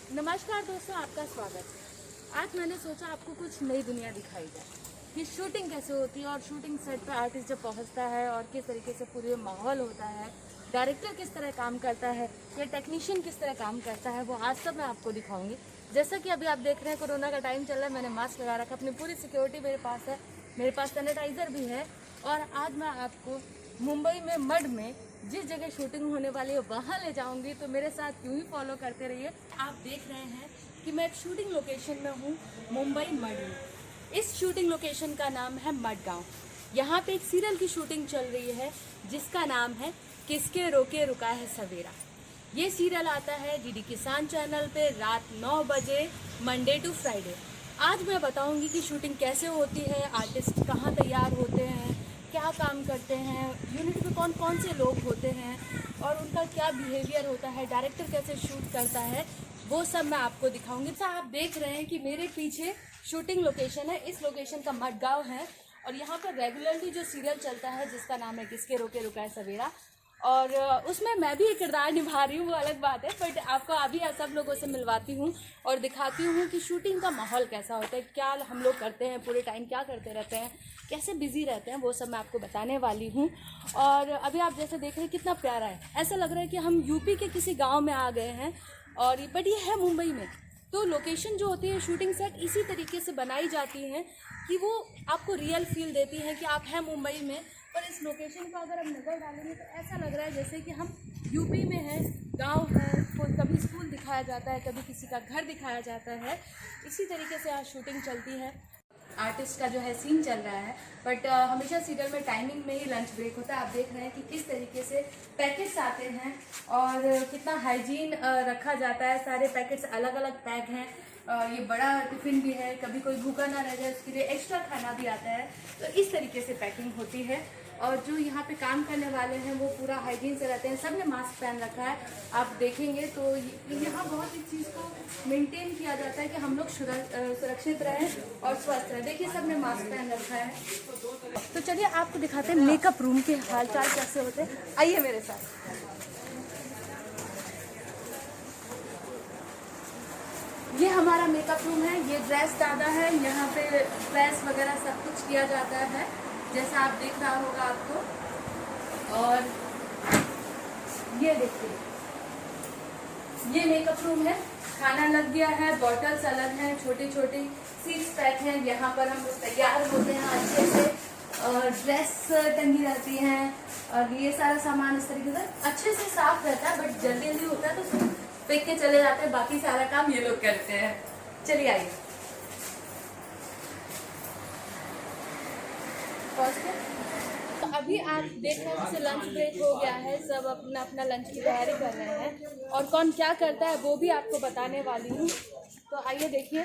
नमस्कार दोस्तों, आपका स्वागत है। आज मैंने सोचा आपको कुछ नई दुनिया दिखाई जाए कि शूटिंग कैसे होती है और शूटिंग सेट पे आर्टिस्ट जब पहुंचता है और किस तरीके से पूरे माहौल होता है, डायरेक्टर किस तरह काम करता है या टेक्नीशियन किस तरह काम करता है, वो आज सब मैं आपको दिखाऊंगी। जैसा कि अभी आप देख रहे हैं, कोरोना का टाइम चल रहा है, मैंने मास्क लगा रखा, अपनी पूरी सिक्योरिटी मेरे पास है, मेरे पास सैनिटाइज़र भी है। और आज मैं आपको मुंबई में मड में जिस जगह शूटिंग होने वाली है वहाँ ले जाऊंगी, तो मेरे साथ यूं ही फॉलो करते रहिए। आप देख रहे हैं कि मैं एक शूटिंग लोकेशन में हूँ, मुंबई मड में। इस शूटिंग लोकेशन का नाम है मडगांव। यहाँ पे एक सीरियल की शूटिंग चल रही है जिसका नाम है किसके रोके रुका है सवेरा। ये सीरियल आता है डीडी किसान चैनल पे रात 9 बजे, मंडे टू फ्राइडे। आज मैं बताऊंगी कि शूटिंग कैसे होती है, आर्टिस्ट कहाँ तैयार होते हैं, क्या काम करते हैं, यूनिट में कौन कौन से लोग होते हैं और उनका क्या बिहेवियर होता है, डायरेक्टर कैसे शूट करता है, वो सब मैं आपको दिखाऊंगी। तो आप देख रहे हैं कि मेरे पीछे शूटिंग लोकेशन है, इस लोकेशन का मडगांव है और यहाँ पर रेगुलरली जो सीरियल चलता है जिसका नाम है किसके रोके रुका है सवेरा, और उसमें मैं भी एक किरदार निभा रही हूँ, वो अलग बात है। बट आपको अभी सब लोगों से मिलवाती हूँ और दिखाती हूँ कि शूटिंग का माहौल कैसा होता है, क्या हम लोग करते हैं, पूरे टाइम क्या करते रहते हैं, कैसे बिजी रहते हैं, वो सब मैं आपको बताने वाली हूँ। और अभी आप जैसे देख रहे हैं कितना प्यारा है, ऐसा लग रहा है कि हम यूपी के किसी गाँव में आ गए हैं। और बट ये है मुंबई में, तो लोकेशन जो होती है शूटिंग सेट इसी तरीके से बनाई जाती हैं कि वो आपको रियल फील देती है कि आप हैं मुंबई में। पर इस लोकेशन का अगर हम नज़र डालेंगे तो ऐसा लग रहा है जैसे कि हम यूपी में हैं, गांव है, कभी स्कूल दिखाया जाता है, कभी किसी का घर दिखाया जाता है। इसी तरीके से आज शूटिंग चलती है, आर्टिस्ट का जो है सीन चल रहा है। बट हमेशा सीरियल में टाइमिंग में ही लंच ब्रेक होता है। आप देख रहे हैं कि किस तरीके से पैकेट्स आते हैं और कितना हाइजीन रखा जाता है। सारे पैकेट्स अलग अलग पैक हैं। ये बड़ा टिफ़िन भी है, कभी कोई भूखा ना रह जाए उसके लिए एक्स्ट्रा खाना भी आता है। तो इस तरीके से पैकिंग होती है और जो यहाँ पे काम करने वाले हैं वो पूरा हाइजीन से रहते हैं, सब ने मास्क पहन रखा है। आप देखेंगे तो यहाँ बहुत इस चीज़ को मेंटेन किया जाता है कि हम लोग सुरक्षित रहें और स्वस्थ रहें। देखिए सब ने मास्क पहन रखा है। तो चलिए आपको दिखाते हैं मेकअप रूम के हालचाल कैसे होते हैं, आइए मेरे साथ। ये हमारा मेकअप रूम है, ये ड्रेस दादा है, यहाँ पे ड्रेस वगैरह सब कुछ किया जाता है जैसा आप देख रहा होगा आपको। और ये देखिए, ये मेकअप रूम है, खाना लग गया है, बॉटल्स अलग हैं, छोटी छोटी सीट्स पैक हैं, यहाँ पर हम लोग तैयार होते हैं अच्छे से, और ड्रेस टंगी रहती हैं और ये सारा सामान इस तरीके से अच्छे से साफ रहता है। बट जल्दी जल्दी होता है तो फेंक के चले जाते हैं, बाकी सारा काम ये लोग करते हैं। चलिए आइए। तो अभी आप देख रहे हैं जैसे लंच ब्रेक हो गया है, सब अपना अपना लंच की तैयारी कर रहे हैं और कौन क्या करता है वो भी आपको बताने वाली हूँ। तो आइए देखिए।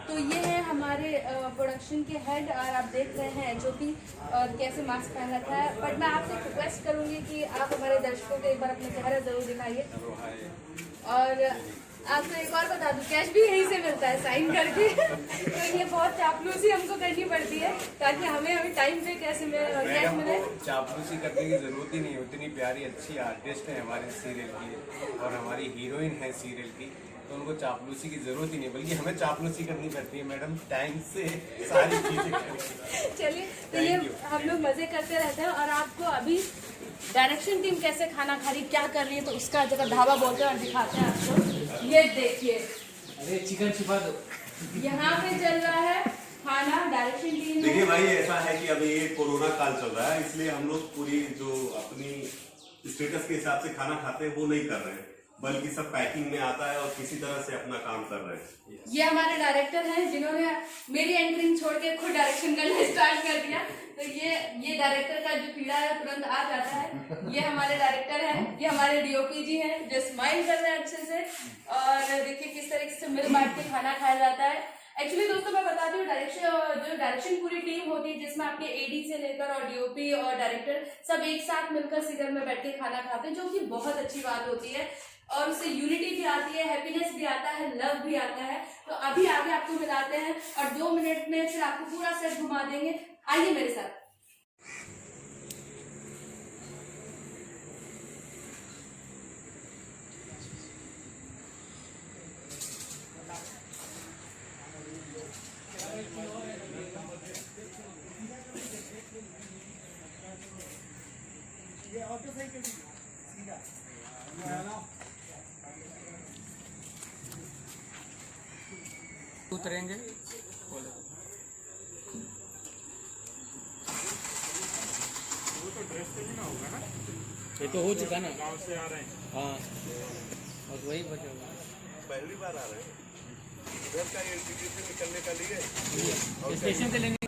तो ये है हमारे प्रोडक्शन के हेड और आप देख रहे हैं एचओपी और कैसे मास्क पहन रखा है। बट मैं आपसे रिक्वेस्ट करूंगी कि आप हमारे दर्शकों को एक बार अपने चेहरा जरूर दिखाइए। और आपको एक और बता दूं, कैश भी यहीं से मिलता है साइन करके। तो ये बहुत चापलूसी हमको करनी पड़ती है ताकि हमें टाइम पे कैसे कैश मिले। चापलूसी करने की जरूरत ही नहीं, उतनी प्यारी अच्छी आर्टिस्ट है हमारे सीरियल की और हमारी हीरोइन है सीरियल की, तो उनको चापलूसी की जरूरत ही नहीं, बल्कि हमें चापलूसी करनी पड़ती है मैडम, टाइम से सारी चीजें। चलिए, तो ये हम लोग मजे करते रहते हैं और आपको अभी डायरेक्शन टीम कैसे खाना खा रही, क्या कर रही है, तो उसका जगह ढाबा बोलते हैं और दिखाते हैं आपको। ये देखिए, अरे चिकन छिपा दो। यहाँ पे चल रहा है खाना, डायरेक्शन टीम। देखिए भाई, ऐसा है कि अभी ये कोरोना काल चल रहा है, इसलिए हम लोग पूरी जो अपनी स्टेटस के हिसाब से खाना खाते हैं वो नहीं कर रहे हैं, बल्कि सब पैकिंग में आता है और किसी तरह से अपना काम कर रहे हैं। ये हमारे डायरेक्टर हैं जिन्होंने मेरी एंकरिंग छोड़ के खुद डायरेक्शन करना स्टार्ट कर दिया। तो ये डायरेक्टर का जो पीड़ा है तुरंत आ जाता है। ये हमारे डायरेक्टर हैं, ये हमारे डीओपी जी हैं जो स्माइल कर रहे हैं अच्छे से। और देखिए किस तरीके से मिल बांट के खाना खाया जाता है। एक्चुअली दोस्तों मैं बता दूं, डायरेक्शन पूरी टीम होती है जिसमें आपके एडी से लेकर और डीओपी और डायरेक्टर सब एक साथ मिलकर सीरियल में बैठ के खाना खाते हैं, जो कि बहुत अच्छी बात होती है और उससे यूनिटी भी आती है, हैप्पीनेस भी आता है, लव भी आता है। तो अभी आगे आपको मिलाते हैं और 2 मिनट में फिर आपको पूरा सेट घुमा देंगे। आइए मेरे साथ। उतरेंगे ये तो हो चुका ना, गांव से आ रहे हैं। हाँ, और वही बचा हुआ है। पहली बार आ रहे हैं इधर का एलटीटी से निकलने का लिए स्टेशन से लेंगे।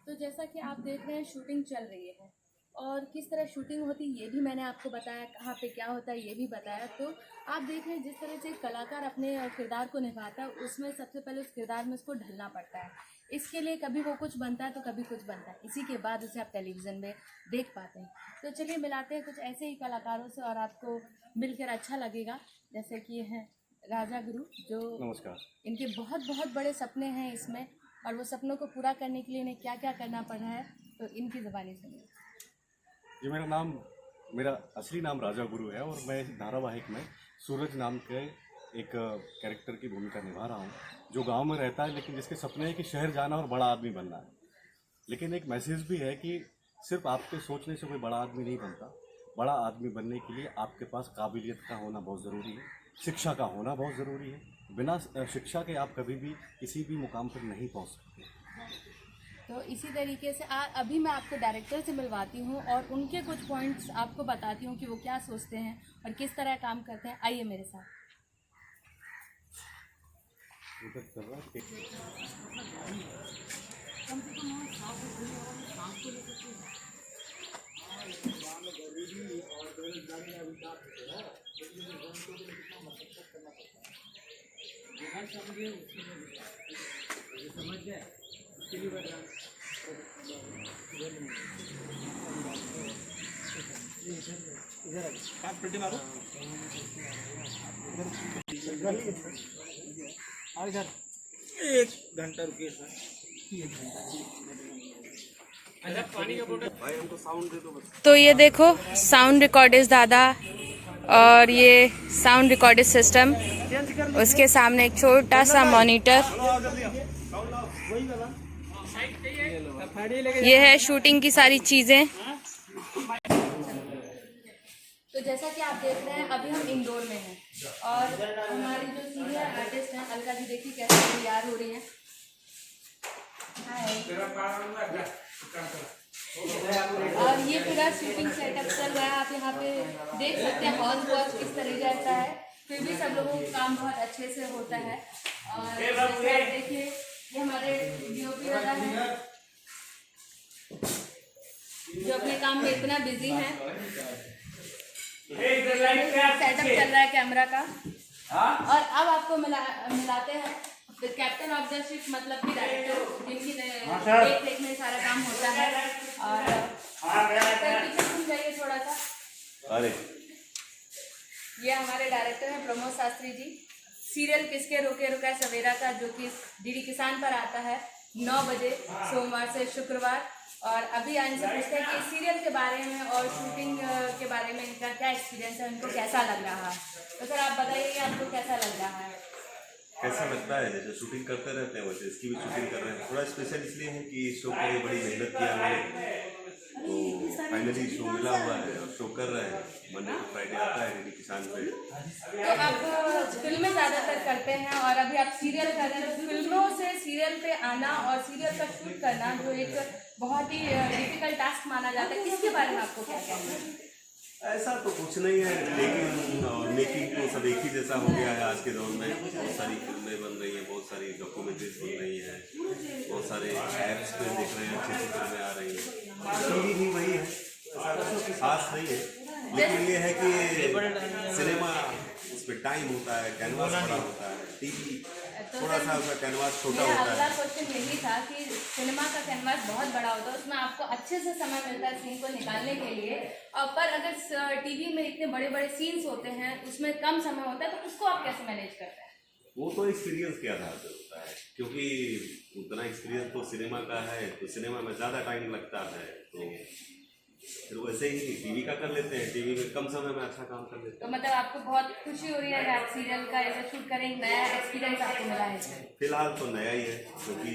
तो जैसा कि आप देख रहे हैं शूटिंग चल रही है और किस तरह शूटिंग होती है ये भी मैंने आपको बताया, कहाँ पे क्या होता है ये भी बताया। तो आप देख रहे हैं जिस तरह से एक कलाकार अपने किरदार को निभाता है, उसमें सबसे पहले उस किरदार में उसको ढलना पड़ता है। इसके लिए कभी वो कुछ बनता है तो कभी कुछ बनता है, इसी के बाद उसे आप टेलीविज़न में देख पाते हैं। तो चलिए मिलाते हैं कुछ ऐसे ही कलाकारों से और आपको मिलकर अच्छा लगेगा। जैसे कि हैं राजा गुरु, जो नमस्कार। इनके बहुत बहुत बड़े सपने हैं इसमें, और वो सपनों को पूरा करने के लिए इन्हें क्या क्या करना पड़ रहा है, तो इनकी ज़बानी सुनिए। जी, मेरा असली नाम राजा गुरु है और मैं इस धारावाहिक में सूरज नाम के एक कैरेक्टर की भूमिका निभा रहा हूँ, जो गांव में रहता है लेकिन जिसके सपने हैं कि शहर जाना और बड़ा आदमी बनना है। लेकिन एक मैसेज भी है कि सिर्फ आपके सोचने से कोई बड़ा आदमी नहीं बनता। बड़ा आदमी बनने के लिए आपके पास काबिलियत का होना बहुत ज़रूरी है, शिक्षा का होना बहुत ज़रूरी है। बिना शिक्षा के आप कभी भी किसी भी मुकाम पर नहीं पहुँच सकते। तो इसी तरीके से अभी मैं आपको डायरेक्टर से मिलवाती हूँ और उनके कुछ पॉइंट्स आपको बताती हूँ कि वो क्या सोचते हैं और किस तरह काम करते हैं। आइए मेरे साथ। समझ जाए उसके लिए बता इधर मारो और इधर 1 घंटा रुकिए सर। 1 घंटा पानी का बोतल भाई, हमको साउंड दे दो बस। तो ये देखो साउंड रिकॉर्डिस्ट दादा और ये साउंड रिकॉर्डिस्ट सिस्टम, उसके सामने एक छोटा सा मॉनिटर। ये है शूटिंग की सारी चीज़ें। तो जैसा कि आप देख रहे हैं अभी हम इंडोर में हैं और हमारी जो सीनियर आर्टिस्ट हैं अलका जी, देखिए कैसे तैयार हो रही हैं। और ये पूरा शूटिंग सेटअप चल रहा है, आप यहाँ पे देख सकते हैं हॉल वॉच किस तरीके का है, फिर भी सब लोगों का काम बहुत अच्छे से होता है। और जैसे आप देखिए ये हमारे डीओपी वाला है जो अपने काम में इतना बिजी है। सेटअप चल रहा है कैमरा का। और अब आपको मिलाते हैं कैप्टन ऑफ द शिप, मतलब कि डायरेक्टर, जिनकी देख रेख में सारा काम होता है। और पीछे घूम जाइए थोड़ा सा। अरे ये हमारे डायरेक्टर हैं प्रमोद शास्त्री जी। सीरियल किसके रोके रुका है सवेरा का, जो कि डीडी किसान पर आता है 9 बजे सोमवार से शुक्रवार। और अभी इनसे पूछते हैं कि सीरियल के बारे में और शूटिंग के बारे में इनका क्या एक्सपीरियंस है, उनको कैसा लग रहा है। तो सर आप बताइए कि आपको कैसा लग रहा है। कैसा लगता है, जैसे शूटिंग करते रहते हैं वैसे इसकी भी शूटिंग कर रहे हैं। थोड़ा स्पेशल इसलिए है कि इस शो के लिए बड़ी मेहनत किया हमने, तो फाइनली शो मिला हुआ है और शो कर रहे हैं। मंडे टू फ्राइडे आता है डीडी किसान पे। तो आप फिल्में ज़्यादातर करते हैं और अभी आप सीरियल कर रहे हैं, तो फिल्मों से सीरियल पे आना और सीरियल का शूट करना जो एक बहुत ही डिफिकल्ट टास्क माना जाता है, इसके बारे में आपको क्या कहना है। ऐसा तो कुछ नहीं है, लेकिन मेकिंग तो सब एक ही जैसा हो गया है आज के दौर में। बहुत सारी फिल्में बन रही हैं, बहुत सारी डॉक्यूमेंट्रीज बन रही हैं, बहुत सारे ऐप्स पे देख रहे हैं, अच्छी अच्छी फिल्में आ रही हैं। टीवी भी वही है, ऐसा खास नहीं है। लेकिन ये है कि सिनेमा उसमें टाइम होता है, कैनवास बड़ा होता है, टीवी थोड़ा सा उसका कैनवास छोटा होता है। अगला क्वेश्चन यही था कि सिनेमा का कैनवास बहुत बड़ा होता है, उसमें आपको अच्छे से समय मिलता है सीन को निकालने के लिए। और पर अगर टीवी में इतने बड़े बड़े सीन्स होते हैं उसमें कम समय होता है, तो उसको आप कैसे मैनेज करते हैं। वो तो एक्सपीरियंस के आधार पर होता है, क्योंकि उतना एक्सपीरियंस तो सिनेमा का है, तो सिनेमा में ज़्यादा टाइम लगता है, तो फिर वैसे ही टीवी का कर लेते हैं, टीवी में कम समय में अच्छा काम कर लेते हैं। तो मतलब आपको बहुत खुशी हो रही है कि आप सीरियल का ऐसा शूट करें, एक नया एक्सपीरियंस आपको मिला है। फिलहाल तो नया ही है, क्योंकि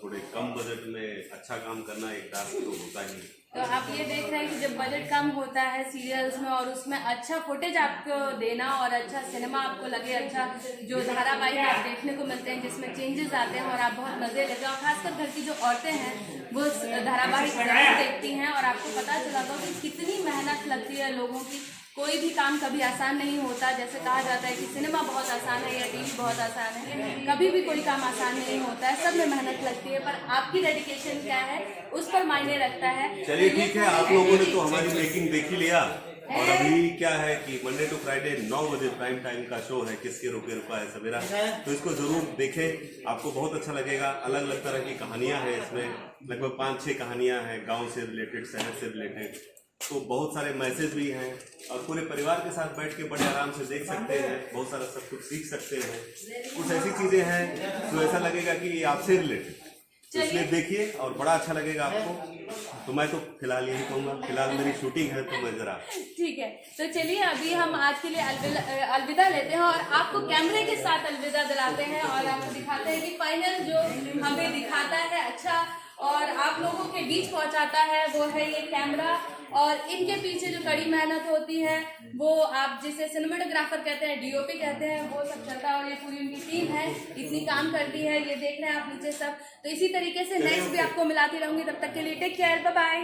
थोड़े कम बजट में अच्छा काम करना एक टास्क तो होता ही है। तो आप ये देख रहे हैं कि जब बजट कम होता है सीरियल्स में और उसमें अच्छा फुटेज आपको देना और अच्छा सिनेमा आपको लगे, अच्छा जो धारावाहिक आप देखने को मिलते हैं जिसमें चेंजेस आते हैं और आप बहुत मजे लेते हैं, और खासकर घर की जो औरतें हैं वो धारावाहिक जरूर देखती हैं और आपको पता चला होगा कि कितनी मेहनत लगती है लोगों की। कोई भी काम कभी आसान नहीं होता, जैसे कहा जाता है कि सिनेमा बहुत आसान है या टीवी बहुत आसान है, कभी भी कोई काम आसान नहीं होता है, सब में मेहनत लगती है, पर आपकी डेडिकेशन क्या है उस पर मायने रखता है। चलिए ठीक है, आप लोगों ने तो हमारी मेकिंग देख ही लिया, और अभी क्या है कि मंडे टू फ्राइडे 9 बजे प्राइम टाइम का शो है किसके रोके रुका है सवेरा, तो इसको जरूर देखें, आपको बहुत अच्छा लगेगा। अलग अलग तरह की कहानियां हैं इसमें, लगभग 5-6 कहानियां हैं गांव से रिलेटेड, शहर से रिलेटेड, तो बहुत सारे मैसेज भी हैं और पूरे परिवार के साथ बैठ के बड़े आराम से देख सकते हैं, बहुत सारा सब कुछ सीख सकते हैं। कुछ ऐसी चीजें हैं जो ऐसा लगेगा कि ये आपसे रिलेटेड, इसलिए देखिए और बड़ा अच्छा लगेगा आपको। तो मैं तो फिलहाल यही कहूँगा, फिलहाल मेरी शूटिंग है तो मैं जरा ठीक है, तो चलिए अभी हम आज के लिए अलविदा लेते हैं और आपको कैमरे के साथ अलविदा दिलाते हैं और आपको दिखाते हैं कि फाइनल जो हमें दिखाता है अच्छा और आप लोगों के बीच पहुंचाता है वो है ये कैमरा, और इनके पीछे जो कड़ी मेहनत होती है वो आप जिसे सिनेमेटोग्राफर कहते हैं, डीओपी कहते हैं, वो सब चलता है और ये पूरी उनकी टीम है, इतनी काम करती है, ये देख रहे हैं आप नीचे सब। तो इसी तरीके से नेक्स्ट भी आपको मिलाती रहूंगी, तब तक के लिए टेक केयर, बाय बाय।